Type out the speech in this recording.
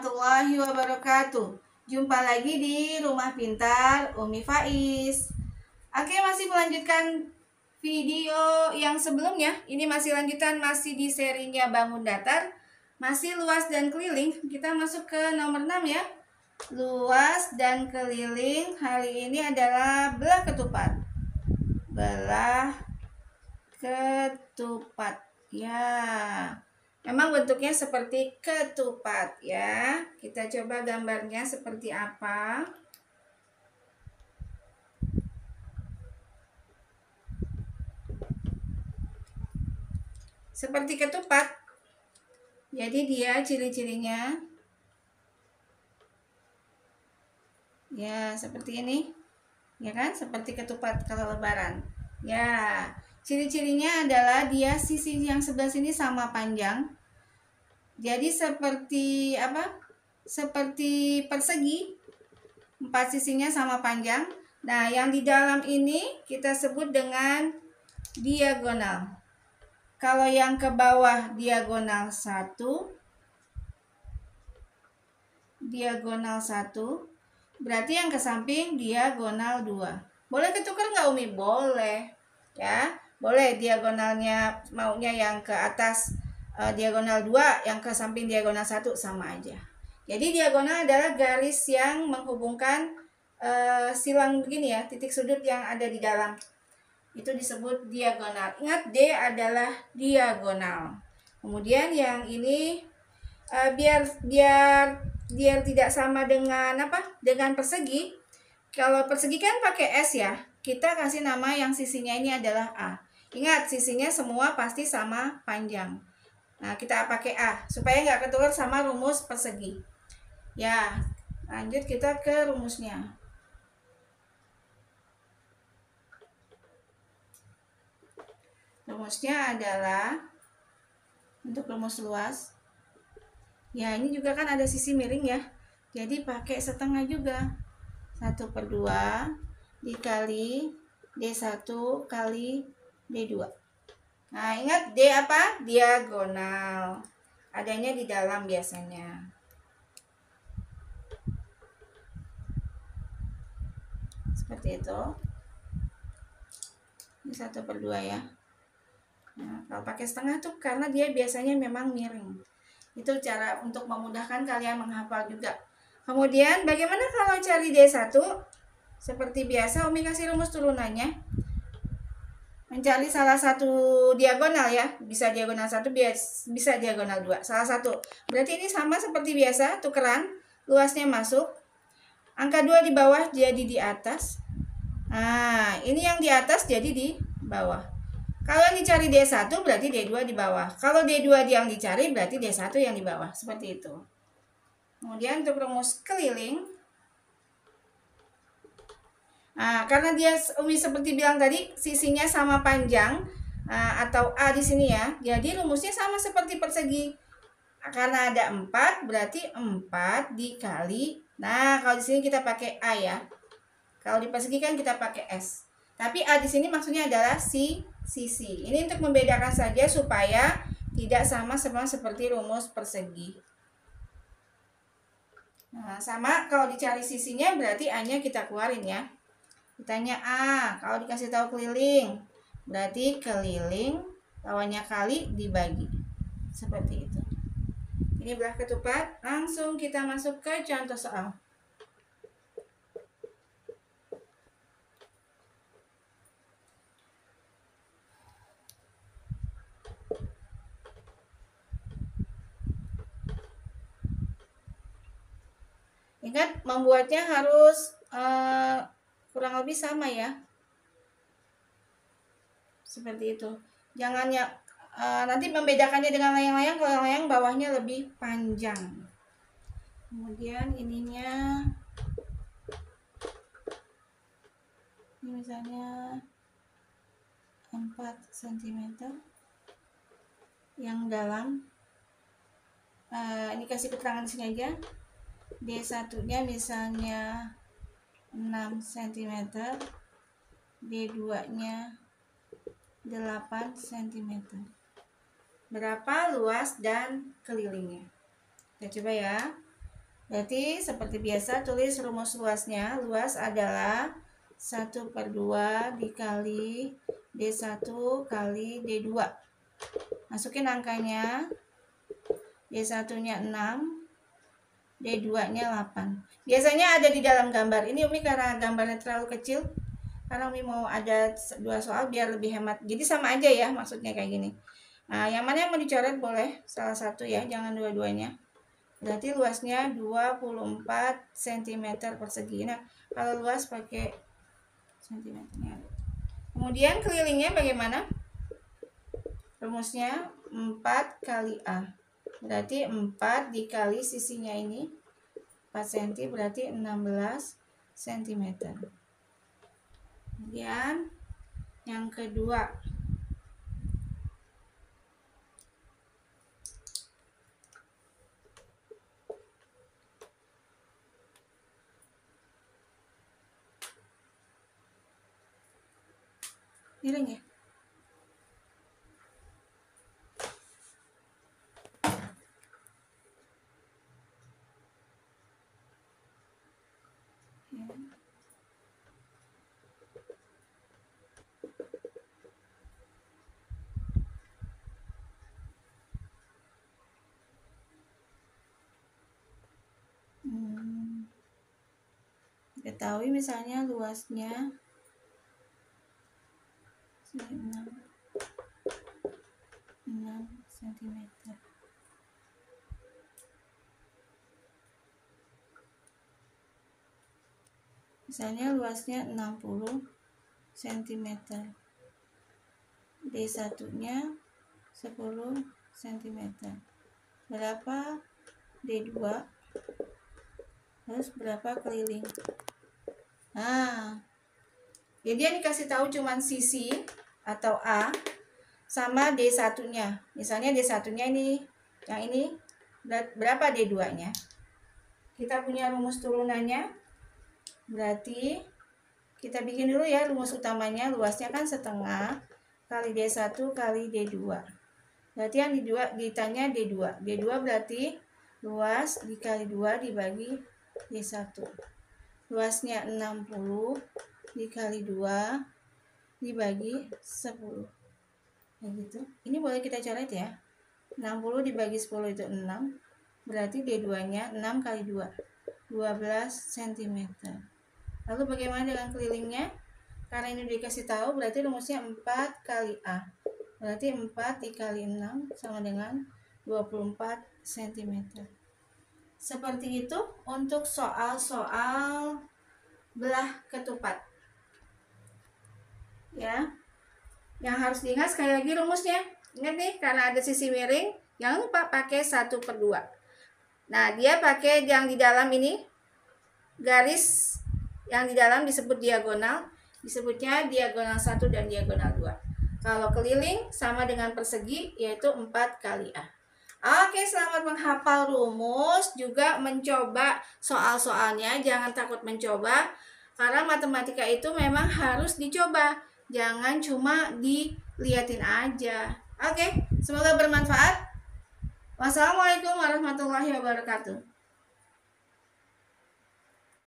warahmatullahi wabarakatuh. Jumpa lagi di Rumah Pintar Umi Faiz. Oke, masih melanjutkan video yang sebelumnya. Ini masih lanjutan, masih di serinya bangun datar, masih luas dan keliling. Kita masuk ke nomor 6 ya. Luas dan keliling. Hari ini adalah belah ketupat. Belah ketupat. Ya. Memang bentuknya seperti ketupat ya. Kita coba gambarnya seperti apa. Seperti ketupat. Jadi dia ciri-cirinya ya seperti ini. Ya kan? Seperti ketupat kalau lebaran. Ya, ciri-cirinya adalah dia sisi yang sebelah sini sama panjang. Jadi seperti apa? Seperti persegi. 4 sisinya sama panjang. Nah, yang di dalam ini kita sebut dengan diagonal. Kalau yang ke bawah diagonal 1, diagonal 1, berarti yang ke samping diagonal 2. Boleh ketukar nggak Umi? Boleh. Ya, boleh diagonalnya maunya yang ke atas diagonal 2, yang ke samping diagonal 1 sama aja. Jadi diagonal adalah garis yang menghubungkan silang begini ya, titik sudut yang ada di dalam. Itu disebut diagonal. Ingat, D adalah diagonal. Kemudian yang ini biar tidak sama dengan apa? Dengan persegi. Kalau persegi kan pakai S ya. Kita kasih nama yang sisinya ini adalah A. Ingat, sisinya semua pasti sama panjang. Nah, kita pakai A supaya nggak ketukar sama rumus persegi. Ya, lanjut kita ke rumusnya. Rumusnya adalah untuk rumus luas. Ya, ini juga kan ada sisi miring ya. Jadi pakai setengah juga. 1/2 dikali D1 kali D2. Nah, ingat D apa? Diagonal. Adanya di dalam biasanya. Seperti itu. Ini 1/2 ya. Nah, kalau pakai setengah tuh karena dia biasanya memang miring. Itu cara untuk memudahkan kalian menghafal juga. Kemudian bagaimana kalau cari D1? Seperti biasa Umi kasih rumus turunannya. Mencari salah satu diagonal ya. Bisa diagonal 1, bisa diagonal 2. Salah satu. Berarti ini sama seperti biasa, tukeran. Luasnya masuk. Angka 2 di bawah jadi di atas. Nah, ini yang di atas jadi di bawah. Kalau yang dicari D1 berarti D2 di bawah. Kalau D2 yang dicari berarti D1 yang di bawah. Seperti itu. Kemudian untuk rumus keliling. Nah, karena dia Umi seperti bilang tadi sisinya sama panjang atau A di sini ya. Jadi rumusnya sama seperti persegi. Karena ada 4 berarti 4 dikali. Nah, kalau di sini kita pakai A ya. Kalau di persegi kan kita pakai S. Tapi A di sini maksudnya adalah sisi. Ini untuk membedakan saja supaya tidak sama seperti rumus persegi. Nah, sama kalau dicari sisinya berarti A-nya kita keluarin ya. Ditanya A, kalau dikasih tahu keliling, berarti keliling lawannya kali dibagi. Seperti itu. Ini belah ketupat, langsung kita masuk ke contoh soal. Ingat, membuatnya harus kurang lebih sama ya. Seperti itu. Jangan ya nanti membedakannya dengan layang-layang, kalau layang bawahnya lebih panjang. Kemudian ininya ini misalnya 4 cm yang dalam. Ini kasih keterangan di sini aja. D1-nya misalnya 6 cm, D2-nya 8 cm. Berapa luas dan kelilingnya? Kita coba ya. Berarti seperti biasa tulis rumus luasnya. Luas adalah 1/2 dikali D1 kali D2. Masukin angkanya. D1-nya 6, D2-nya 8. Biasanya ada di dalam gambar. Ini Umi karena gambarnya terlalu kecil, karena Umi mau ada 2 soal biar lebih hemat. Jadi sama aja ya, maksudnya kayak gini. Nah, yang mana yang mau dicoret boleh salah satu ya, jangan dua-duanya. Berarti luasnya 24 cm persegi. Nah, kalau luas pakai cm-nya. Kemudian kelilingnya bagaimana? Rumusnya 4 kali A. Berarti 4 dikali sisinya ini 4 cm berarti 16 cm. Kemudian yang kedua, miring ya. Ketahui misalnya luasnya 6 cm. Misalnya luasnya 60 cm. D1-nya 10 cm. Berapa D2? Terus berapa keliling? Nah, jadi yang dikasih tahu cuman sisi atau A sama D1-nya. Misalnya D1-nya ini, yang ini berapa D2-nya? Kita punya rumus turunannya. Berarti kita bikin dulu ya rumus utamanya. Luasnya kan setengah kali D1 kali D2. Berarti yang ditanya D2. D2 berarti luas dikali 2 dibagi D1. Luasnya 60 dikali 2 dibagi 10. Kayak gitu. Ini boleh kita coret ya. 60 dibagi 10 itu 6. Berarti D2-nya 6 kali 2. 12 cm. Lalu bagaimana dengan kelilingnya? Karena ini dikasih tahu berarti rumusnya 4 kali A. Berarti 4 dikali 6 sama dengan 24 cm. Seperti itu untuk soal-soal belah ketupat. Ya. Yang harus diingat sekali lagi rumusnya. Ingat nih, karena ada sisi miring, jangan lupa pakai 1/2. Nah, dia pakai yang di dalam ini, garis yang di dalam disebut diagonal, disebutnya diagonal 1 dan diagonal 2. Kalau keliling sama dengan persegi, yaitu 4 kali A. Oke, selamat menghafal rumus, juga mencoba soal-soalnya. Jangan takut mencoba, karena matematika itu memang harus dicoba. Jangan cuma diliatin aja. Oke, semoga bermanfaat. Wassalamualaikum warahmatullahi wabarakatuh.